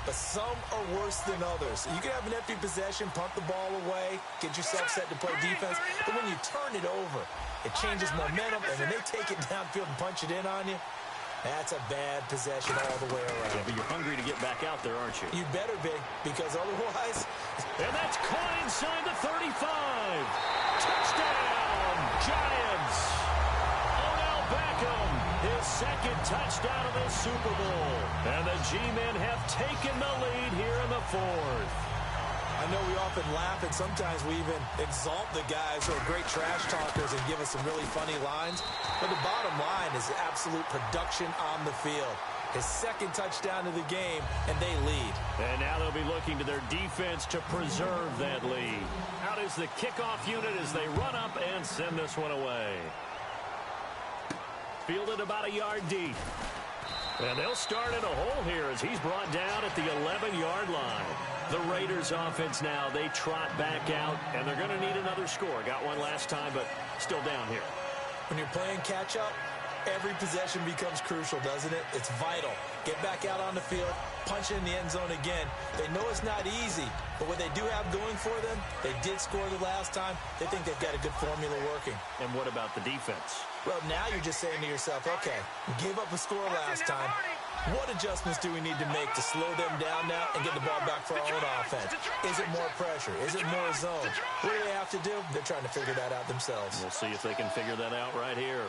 but some are worse than others. You can have an empty possession, punt the ball away, get yourself set to play defense, but when you turn it over, it changes momentum, and when they take it downfield and punch it in on you, that's a bad possession all the way around. Yeah, but you're hungry to get back out there, aren't you? You better be, because otherwise... And that's caught inside the 35. Touchdown, Giants. Odell Beckham, his 2nd touchdown of the Super Bowl. And the G-men have taken the lead here in the 4th. I know we often laugh, and sometimes we even exalt the guys who are great trash talkers and give us some really funny lines. But the bottom line is absolute production on the field. His 2nd touchdown of the game, and they lead. And now they'll be looking to their defense to preserve that lead. Out is the kickoff unit as they run up and send this one away. Fielded about a yard deep. And they'll start in a hole here as he's brought down at the 11-yard line. The Raiders offense now, they trot back out, and they're going to need another score. Got one last time, but still down here. When you're playing catch-up, every possession becomes crucial, doesn't it? It's vital. Get back out on the field, punch it in the end zone again. They know it's not easy, but what they do have going for them, they did score the last time. They think they've got a good formula working. And what about the defense? Well, now you're just saying to yourself, okay, we gave up a score last time. What adjustments do we need to make to slow them down now and get the ball back for our own offense? Is it more pressure? Is it more zone? What do they have to do? They're trying to figure that out themselves. We'll see if they can figure that out right here.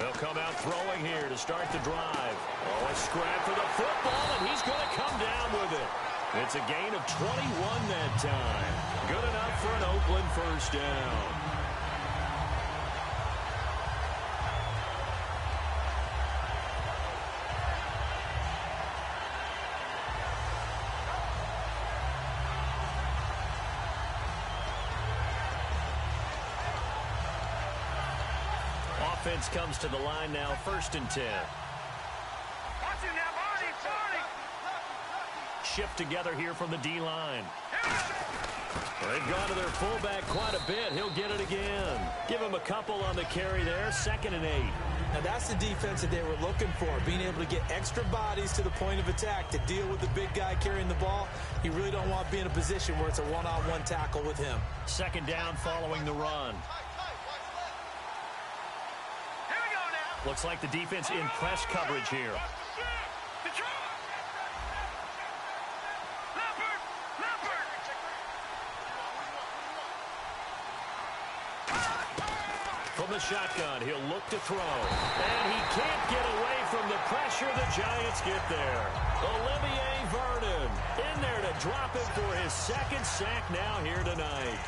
They'll come out throwing here to start the drive. Oh, a scrap for the football, and he's going to come down with it. It's a gain of 21 that time. Good enough for an Oakland 1st down. offense comes to the line now, 1st and 10. Shift together here from the D-line. They've gone to their fullback quite a bit. He'll get it again. Give him a couple on the carry there. 2nd and 8. Now that's the defense that they were looking for, being able to get extra bodies to the point of attack to deal with the big guy carrying the ball. You really don't want to be in a position where it's a one-on-one tackle with him. 2nd down following the run. Looks like the defense in press coverage here. From the shotgun, he'll look to throw. And he can't get away from the pressure. The Giants get there. Olivier Vernon in there to drop him for his 2nd sack now here tonight.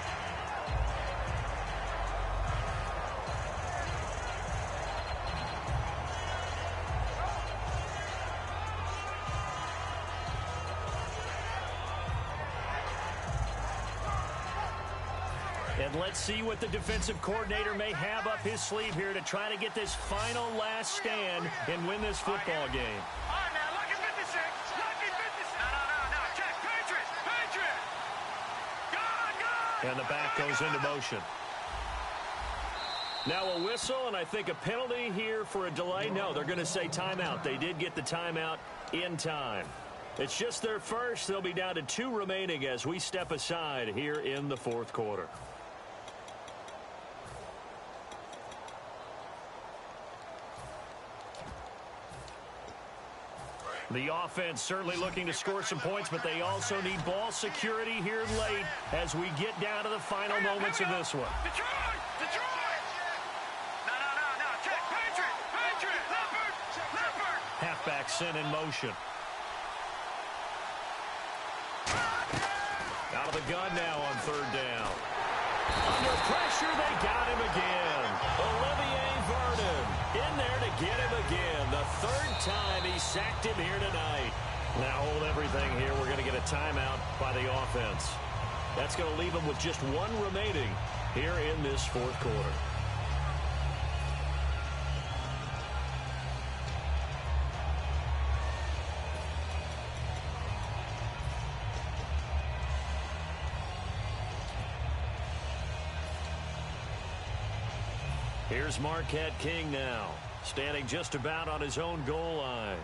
And let's see what the defensive coordinator may have up his sleeve here to try to get this final last stand and win this football game. All right, now, lucky 56. Lucky 56. No. Check. Patriot. Good. And the back goes into motion. Now a whistle, and I think a penalty here for a delay. No, they're going to say timeout. They did get the timeout in time. It's just their first. They'll be down to 2 remaining as we step aside here in the 4th quarter. The offense certainly looking to score some points, but they also need ball security here late as we get down to the final moments of this one. Detroit. No. Check. Patriot. Leopard. Halfback sent in motion. Out of the gun now on 3rd down. Under pressure, they got him again. Olivier Vernon in there to get him again. The 3rd time he sacked him here tonight. Now hold everything here. We're going to get a timeout by the offense. That's going to leave them with just 1 remaining here in this 4th quarter. Here's Marquette King now, standing just about on his own goal line.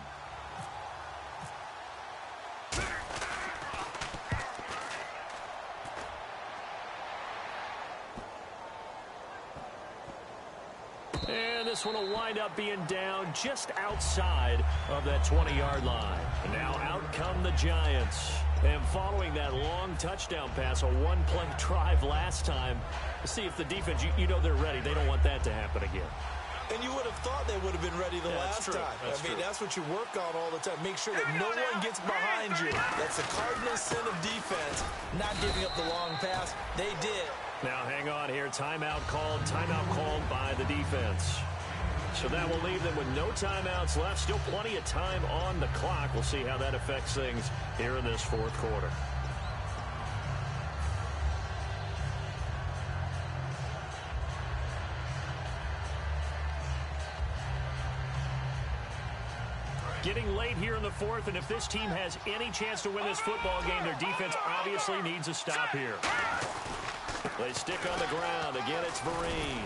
And this one will wind up being down just outside of that 20-yard line. And now out come the Giants. And following that long touchdown pass, a 1-play drive last time, see if the defense, you know they're ready. They don't want that to happen again. And you would have thought they would have been ready the last time. That's what you work on all the time. Make sure that no one gets behind you. That's the cardinal sin of defense, not giving up the long pass. They did. Now hang on here. Timeout called by the defense. So that will leave them with no timeouts left. Still plenty of time on the clock. We'll see how that affects things here in this 4th quarter. Getting late here in the 4th, and if this team has any chance to win this football game, their defense obviously needs a stop here. They stick on the ground. Again, it's Vereen.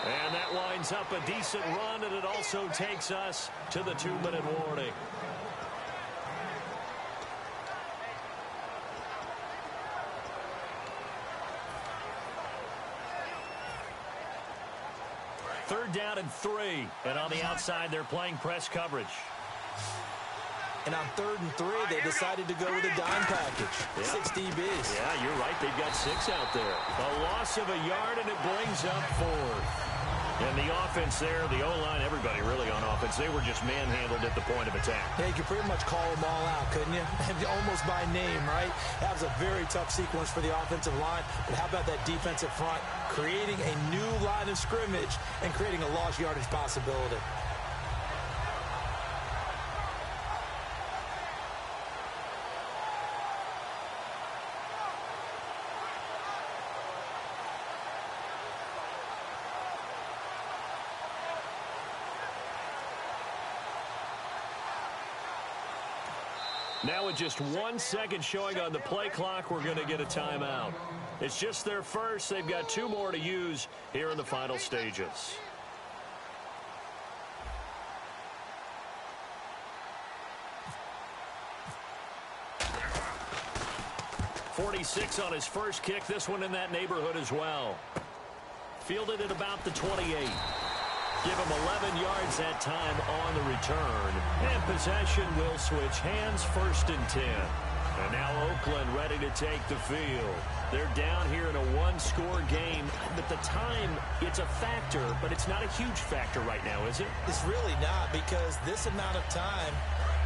And that winds up a decent run, and it also takes us to the 2-minute warning. Third down and 3. And on the outside, they're playing press coverage. And on 3rd and 3, they decided to go with a dime package. 6 DBs. Yeah, you're right. They've got 6 out there. A loss of a yard, and it brings up 4th. And the offense there, the O-line, everybody really on offense, they were just manhandled at the point of attack. Yeah, you could pretty much call them all out, couldn't you? Almost by name, right? That was a very tough sequence for the offensive line. But how about that defensive front creating a new line of scrimmage and creating a lost yardage possibility? Now with just 1 second showing on the play clock, we're going to get a timeout. It's just their first. They've got 2 more to use here in the final stages. 46 on his first kick. This one in that neighborhood as well. Fielded at about the 28. Give him 11 yards that time on the return. And possession will switch hands, 1st and 10. And now Oakland ready to take the field. They're down here in a 1-score game. But the time, it's a factor, but it's not a huge factor right now, is it? It's really not, because this amount of time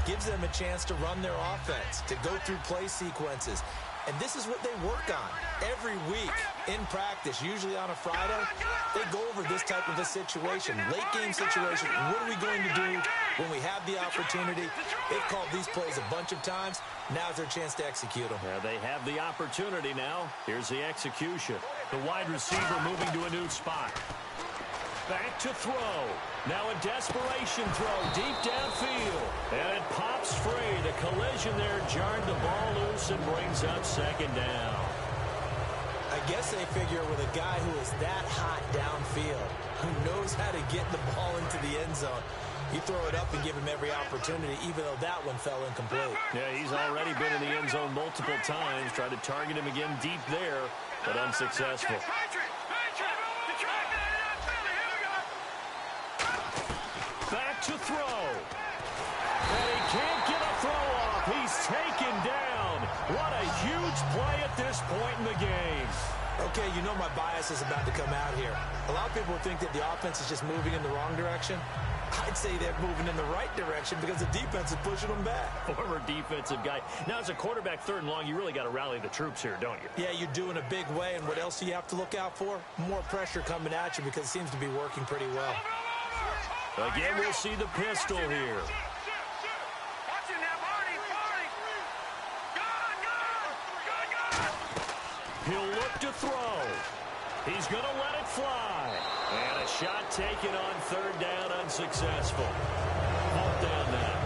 gives them a chance to run their offense, to go through play sequences. And this is what they work on every week in practice, usually on a Friday. They go over this type of a situation, late-game situation. What are we going to do when we have the opportunity? They've called these plays a bunch of times. Now's their chance to execute them. Yeah, they have the opportunity now. Here's the execution. The wide receiver moving to a new spot. Back to throw. Now a desperation throw deep downfield. And it pops free. The collision there jarred the ball loose and brings up 2nd down. I guess they figure with a guy who is that hot downfield, who knows how to get the ball into the end zone, you throw it up and give him every opportunity, even though that one fell incomplete. Yeah, he's already been in the end zone multiple times. Tried to target him again deep there, but unsuccessful. Back to throw. And he can't get a throw off. He's taken down. What a huge play at this point in the game. Okay, you know my bias is about to come out here. A lot of people think that the offense is just moving in the wrong direction. I'd say they're moving in the right direction because the defense is pushing them back. Former defensive guy. Now, as a quarterback, 3rd and long, you really got to rally the troops here, don't you? Yeah, you do in a big way. And what else do you have to look out for? More pressure coming at you because it seems to be working pretty well. Again, we'll see the pistol here. He'll look to throw. He's going to let it fly. And a shot taken on 3rd down, unsuccessful. Fourth down now.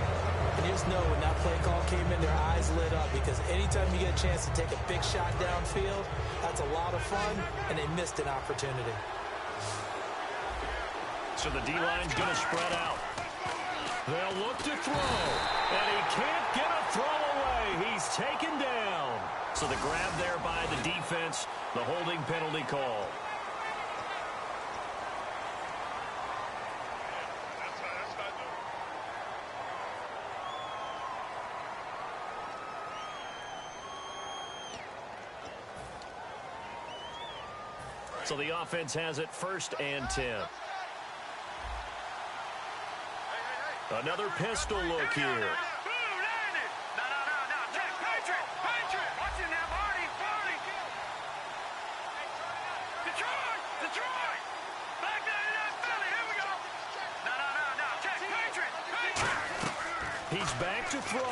And you just know when that play call came in, their eyes lit up, because anytime you get a chance to take a big shot downfield, that's a lot of fun, and they missed an opportunity. So the D-line's going to spread out. They'll look to throw. And he can't get a throw away. He's taken down. So the grab there by the defense, the holding penalty call. So the offense has it 1st and 10. Another pistol look here. He's back to throw.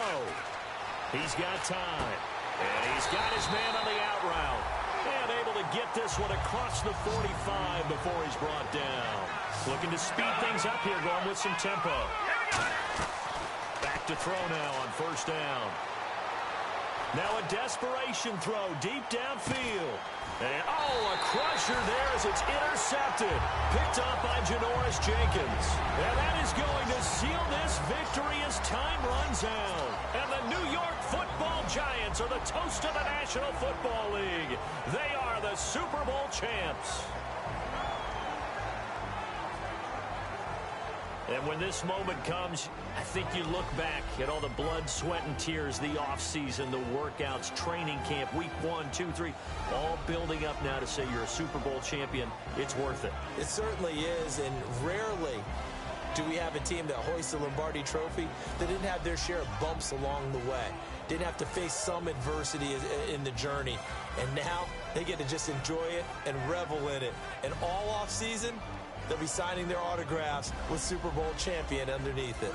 He's got time. And he's got his man on the out route. And able to get this one across the 45 before he's brought down. Looking to speed things up here, going with some tempo. Back to throw now on 1st down. Now a desperation throw deep downfield. And, a crusher there as it's intercepted. Picked up by Janoris Jenkins. And that is going to seal this victory as time runs out. And the New York Football Giants are the toast of the National Football League. They are the Super Bowl champs. And when this moment comes, I think you look back at all the blood, sweat, and tears, the offseason, the workouts, training camp, week 1, 2, 3, all building up now to say you're a Super Bowl champion. It's worth it. It certainly is, and rarely do we have a team that hoists the Lombardi Trophy that didn't have their share of bumps along the way, didn't have to face some adversity in the journey, and now they get to just enjoy it and revel in it. And all offseason, they'll be signing their autographs with Super Bowl champion underneath it.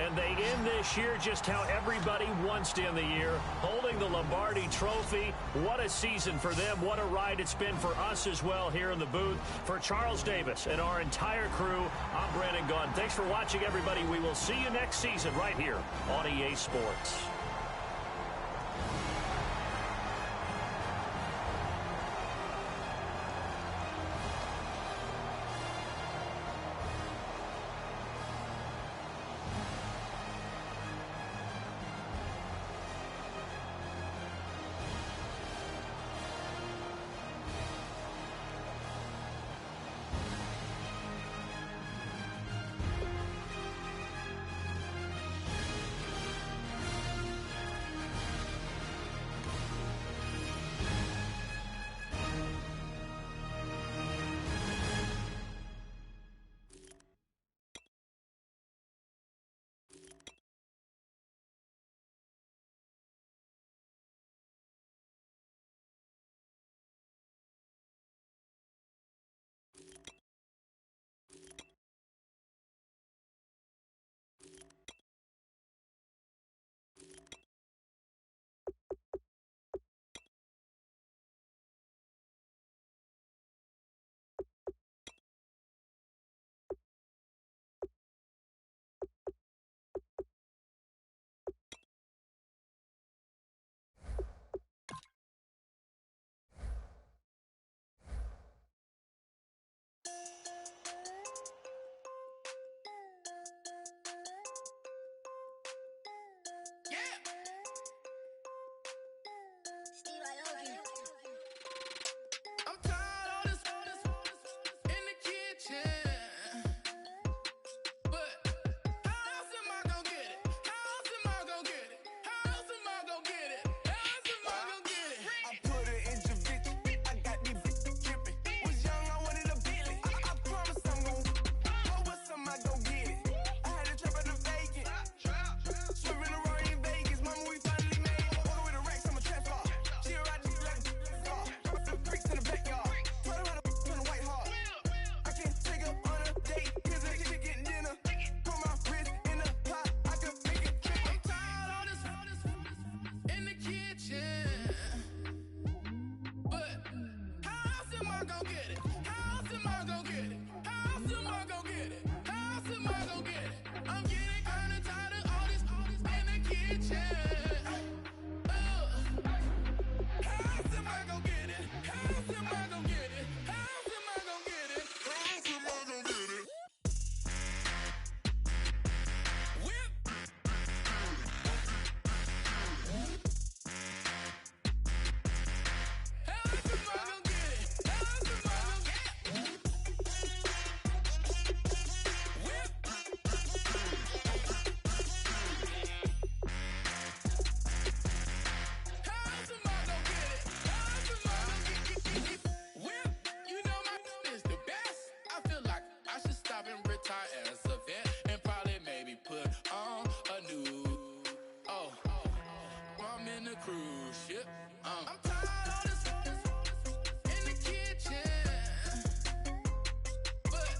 And they end this year just how everybody wants to end the year, holding the Lombardi Trophy. What a season for them. What a ride it's been for us as well here in the booth. For Charles Davis and our entire crew, I'm Brandon Gaudin. Thanks for watching, everybody. We will see you next season right here on EA Sports. I'm tired of this in the kitchen. But how else am I gonna get it? How else am I gonna get it? How else am I gonna get it? How else am I gonna get it? I put it in Javic. I got these bitches dripping. Was young, I wanted a Bentley. I promise I'm gonna what's am I gonna get it? I had a trip at the vacant. Swerving around in Vegas. Mama, we finally made it. Walking with a Rex, I'm a trap star. She a ride just like the creeks in the backyard. Try to run up on the White Hart. I can't take up on a date. Here's a chicken dinner. Put my wrist in the pot. I can make it trick. I'm tired of all this in the kitchen. But how else am I gonna get it? How else am I gonna get it? How else am I gonna get it? How else am I gonna get it? I'm getting kinda tired of all this in the kitchen. How else am I gonna get it? How else am I gonna get it? How else am I gonna get it? How else am I gonna get it? Whip. How else am I gonna get it? How else am I gonna get it? Whip. How else am I gonna get it? How else am I gonna get it? Whip. You know my is the best. I feel like I should stop and retire as a vet and probably maybe put on a new. Oh, I'm in a cruise ship. I'm tired of this in the kitchen. But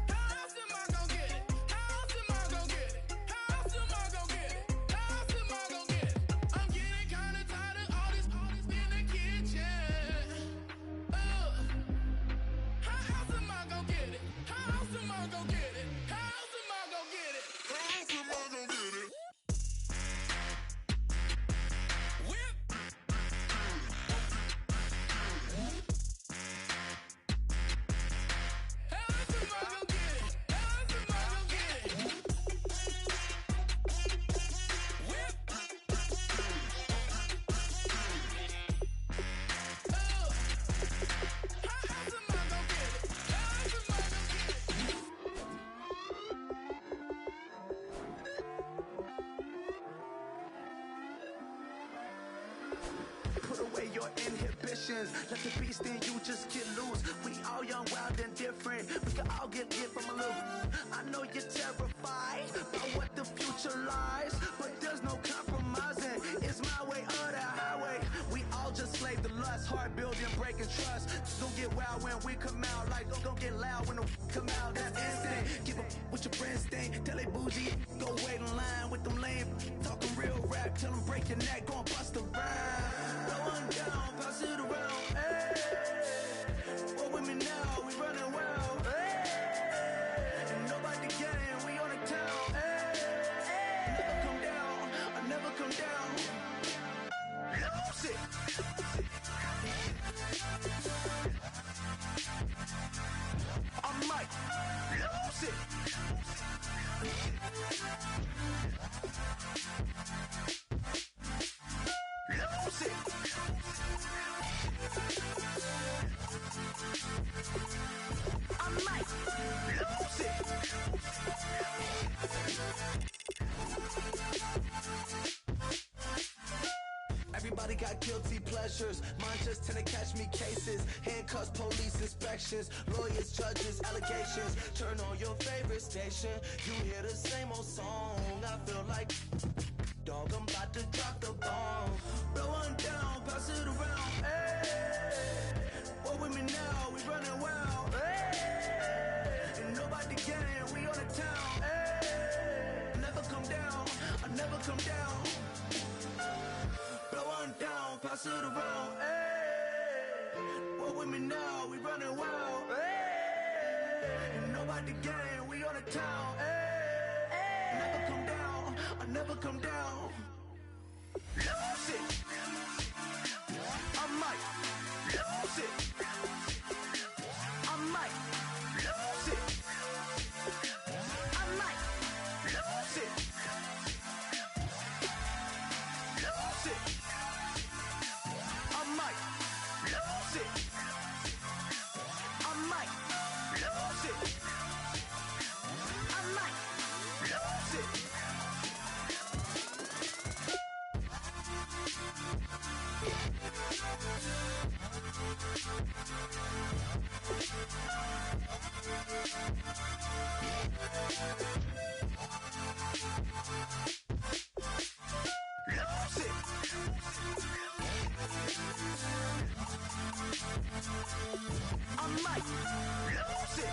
how else am I gonna get it? How else am I gonna get it? How else am I gonna get it? How else am I gonna get it? I'm getting kinda tired of all this in the kitchen. How else am I gonna get it? How else am I gonna get it? How else am I gonna get it? How else am I gonna get it? Whip. How else am I gonna get it? How else am I gonna get it? Whip. How else am I gonna get it? How else am I gonna get it? Put away your inhibitions. Let the beast in you just get loose. We all young, wild, and different. We can all get lit from a little. I know you're terrified about what the future lies, but there's no compromising. It's my way or the highway. We all just slave the lust, heart building, breaking trust. Don't get wild when we come out, like don't get loud when the come out. That's instant. Keep up with your friends, stay. Tell they bougie, go wait in line with them lame. Talking real rap, tell them break your neck, go and bust a rhyme. Blow one down, pass it around. Hey, what with me now? We running wild. Hey, and nobody getting, we on the town. Hey, never come down, I never come down. Lose it. I might lose it. Lose it. I might lose it. Everybody got guilty pleasures. Mine just tend to catch me cases. Handcuffs, police inspections, lawyers, judges, allegations. Turn on your favorite station. You hear the same old song. I feel like, dog, I'm about to drop the bomb. Blow one down, pass it around. Hey, what with me now? We running wild. Hey, and nobody getting, we on the town. Hey, I never come down, I never come down. Blow one down, pass it around. Hey, what with me now? We running wild. Hey, and nobody getting, we on the town. Hey, I never come down, I never come down. Lose it. I might lose it. I might lose it. I might lose it. Lose it. I might lose it. I might lose it. I might lose it. Lose it. I might lose it.